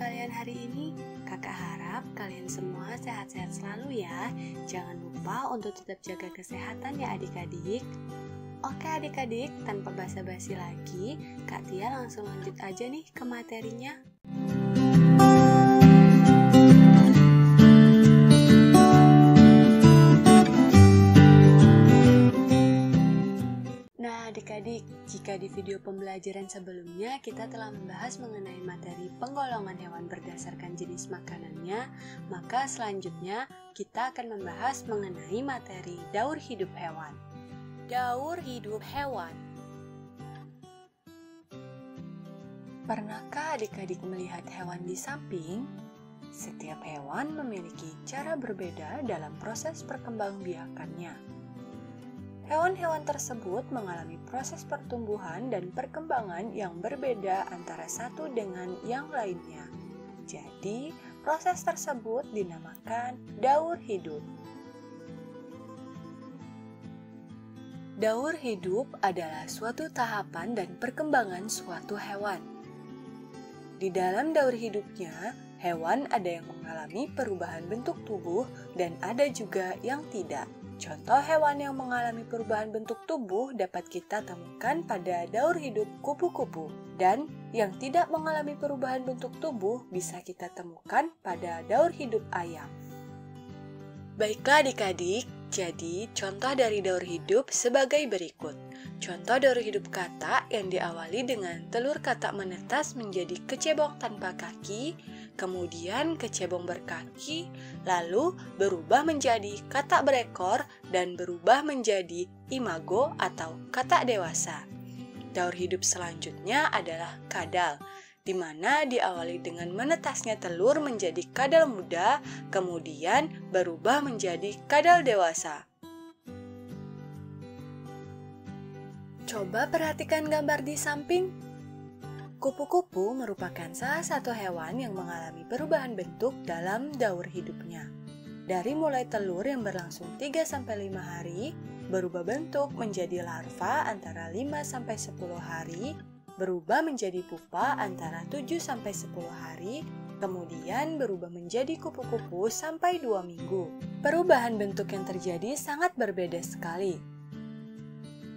kalian hari ini? Kakak harap kalian semua sehat-sehat selalu ya. Jangan lupa untuk tetap jaga kesehatan ya adik-adik. Oke adik-adik, tanpa basa-basi lagi, Kak Tia langsung lanjut aja nih ke materinya. Adik-adik, jika di video pembelajaran sebelumnya kita telah membahas mengenai materi penggolongan hewan berdasarkan jenis makanannya, maka selanjutnya kita akan membahas mengenai materi daur hidup hewan. Daur hidup hewan. Pernahkah adik-adik melihat hewan di samping? Setiap hewan memiliki cara berbeda dalam proses perkembangbiakannya. Hewan-hewan tersebut mengalami proses pertumbuhan dan perkembangan yang berbeda antara satu dengan yang lainnya. Jadi, proses tersebut dinamakan daur hidup. Daur hidup adalah suatu tahapan dan perkembangan suatu hewan. Di dalam daur hidupnya, hewan ada yang mengalami perubahan bentuk tubuh dan ada juga yang tidak. Contoh hewan yang mengalami perubahan bentuk tubuh dapat kita temukan pada daur hidup kupu-kupu. Dan yang tidak mengalami perubahan bentuk tubuh bisa kita temukan pada daur hidup ayam. Baiklah adik-adik, jadi contoh dari daur hidup sebagai berikut. Contoh daur hidup katak yang diawali dengan telur katak menetas menjadi kecebong tanpa kaki, kemudian kecebong berkaki, lalu berubah menjadi katak berekor dan berubah menjadi imago atau katak dewasa. Daur hidup selanjutnya adalah kadal, di mana diawali dengan menetasnya telur menjadi kadal muda, kemudian berubah menjadi kadal dewasa. Coba perhatikan gambar di samping. Kupu-kupu merupakan salah satu hewan yang mengalami perubahan bentuk dalam daur hidupnya. Dari mulai telur yang berlangsung 3-5 hari, berubah bentuk menjadi larva antara 5-10 hari, berubah menjadi pupa antara 7-10 hari, kemudian berubah menjadi kupu-kupu sampai 2 minggu. Perubahan bentuk yang terjadi sangat berbeda sekali.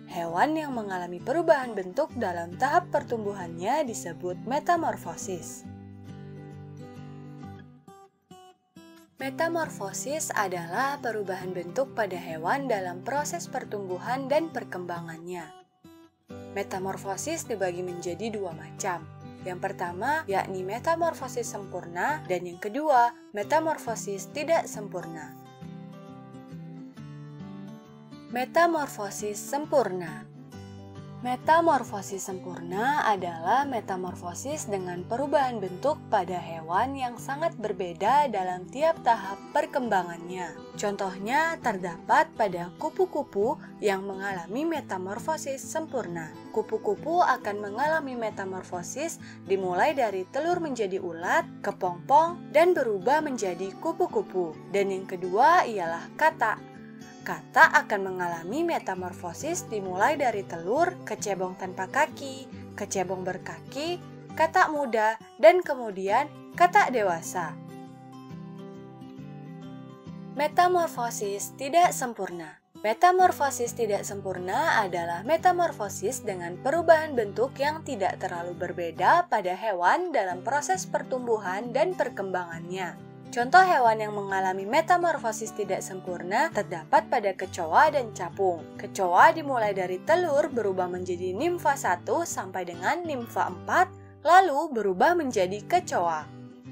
Hewan yang mengalami perubahan bentuk dalam tahap pertumbuhannya disebut metamorfosis. Metamorfosis adalah perubahan bentuk pada hewan dalam proses pertumbuhan dan perkembangannya. Metamorfosis dibagi menjadi dua macam. Yang pertama yakni metamorfosis sempurna dan yang kedua metamorfosis tidak sempurna. Metamorfosis sempurna. Metamorfosis sempurna adalah metamorfosis dengan perubahan bentuk pada hewan yang sangat berbeda dalam tiap tahap perkembangannya. Contohnya terdapat pada kupu-kupu yang mengalami metamorfosis sempurna. Kupu-kupu akan mengalami metamorfosis dimulai dari telur menjadi ulat, kepompong, dan berubah menjadi kupu-kupu. Dan yang kedua ialah katak. Katak akan mengalami metamorfosis dimulai dari telur, kecebong tanpa kaki, kecebong berkaki, katak muda, dan kemudian katak dewasa. Metamorfosis tidak sempurna. Metamorfosis tidak sempurna adalah metamorfosis dengan perubahan bentuk yang tidak terlalu berbeda pada hewan dalam proses pertumbuhan dan perkembangannya. Contoh hewan yang mengalami metamorfosis tidak sempurna terdapat pada kecoa dan capung. Kecoa dimulai dari telur berubah menjadi nimfa 1 sampai dengan nimfa 4, lalu berubah menjadi kecoa.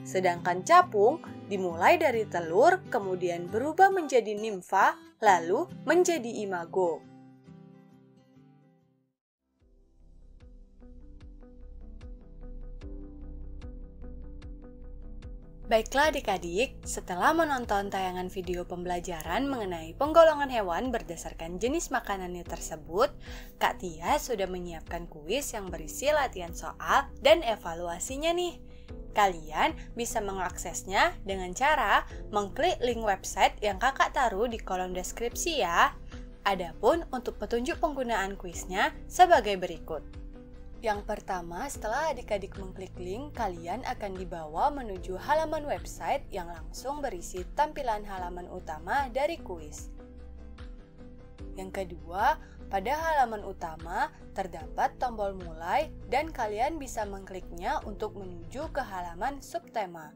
Sedangkan capung dimulai dari telur, kemudian berubah menjadi nimfa, lalu menjadi imago. Baiklah adik-adik, setelah menonton tayangan video pembelajaran mengenai penggolongan hewan berdasarkan jenis makanannya tersebut, Kak Tia sudah menyiapkan kuis yang berisi latihan soal dan evaluasinya nih. Kalian bisa mengaksesnya dengan cara mengklik link website yang kakak taruh di kolom deskripsi ya. Adapun untuk petunjuk penggunaan kuisnya sebagai berikut. Yang pertama, setelah adik-adik mengklik link, kalian akan dibawa menuju halaman website yang langsung berisi tampilan halaman utama dari kuis. Yang kedua, pada halaman utama terdapat tombol mulai dan kalian bisa mengkliknya untuk menuju ke halaman subtema.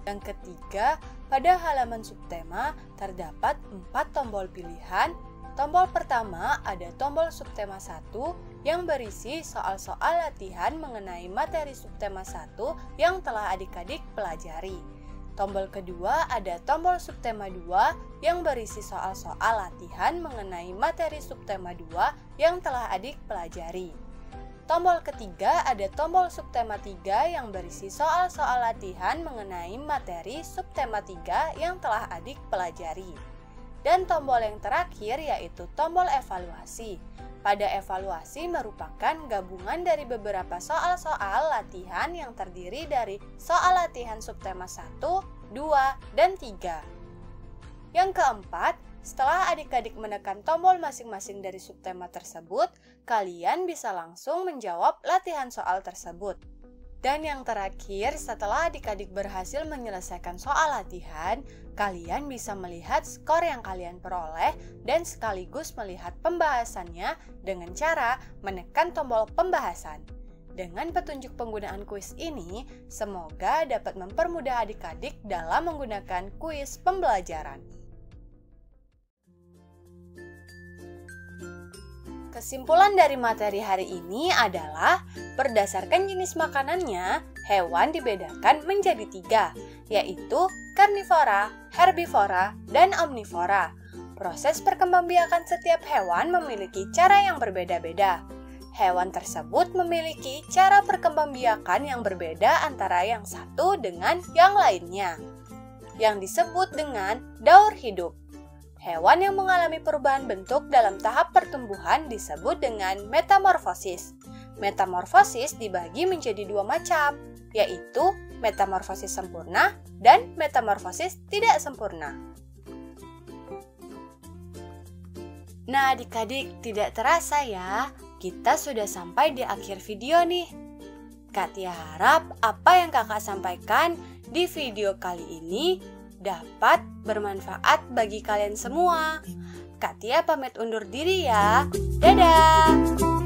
Yang ketiga, pada halaman subtema terdapat 4 tombol pilihan. Tombol pertama ada tombol subtema 1 yang berisi soal-soal latihan mengenai materi subtema 1 yang telah adik-adik pelajari. Tombol kedua ada tombol subtema 2 yang berisi soal-soal latihan mengenai materi subtema 2 yang telah adik pelajari. Tombol ketiga ada tombol subtema 3 yang berisi soal-soal latihan mengenai materi subtema 3 yang telah adik pelajari. Dan tombol yang terakhir yaitu tombol evaluasi. Pada evaluasi merupakan gabungan dari beberapa soal-soal latihan yang terdiri dari soal latihan subtema 1, 2, dan 3. Yang keempat, setelah adik-adik menekan tombol masing-masing dari subtema tersebut, kalian bisa langsung menjawab latihan soal tersebut. Dan yang terakhir, setelah adik-adik berhasil menyelesaikan soal latihan, kalian bisa melihat skor yang kalian peroleh dan sekaligus melihat pembahasannya dengan cara menekan tombol pembahasan. Dengan petunjuk penggunaan kuis ini, semoga dapat mempermudah adik-adik dalam menggunakan kuis pembelajaran. Kesimpulan dari materi hari ini adalah berdasarkan jenis makanannya, hewan dibedakan menjadi 3, yaitu karnivora, herbivora, dan omnivora. Proses perkembangbiakan setiap hewan memiliki cara yang berbeda-beda. Hewan tersebut memiliki cara perkembangbiakan yang berbeda antara yang satu dengan yang lainnya, yang disebut dengan daur hidup. Hewan yang mengalami perubahan bentuk dalam tahap pertumbuhan disebut dengan metamorfosis. Metamorfosis dibagi menjadi 2 macam, yaitu metamorfosis sempurna dan metamorfosis tidak sempurna. Nah adik-adik, tidak terasa ya, kita sudah sampai di akhir video nih. Kak Tia harap apa yang kakak sampaikan di video kali ini dapat bermanfaat bagi kalian semua. Kak Tia pamit undur diri ya. Dadah!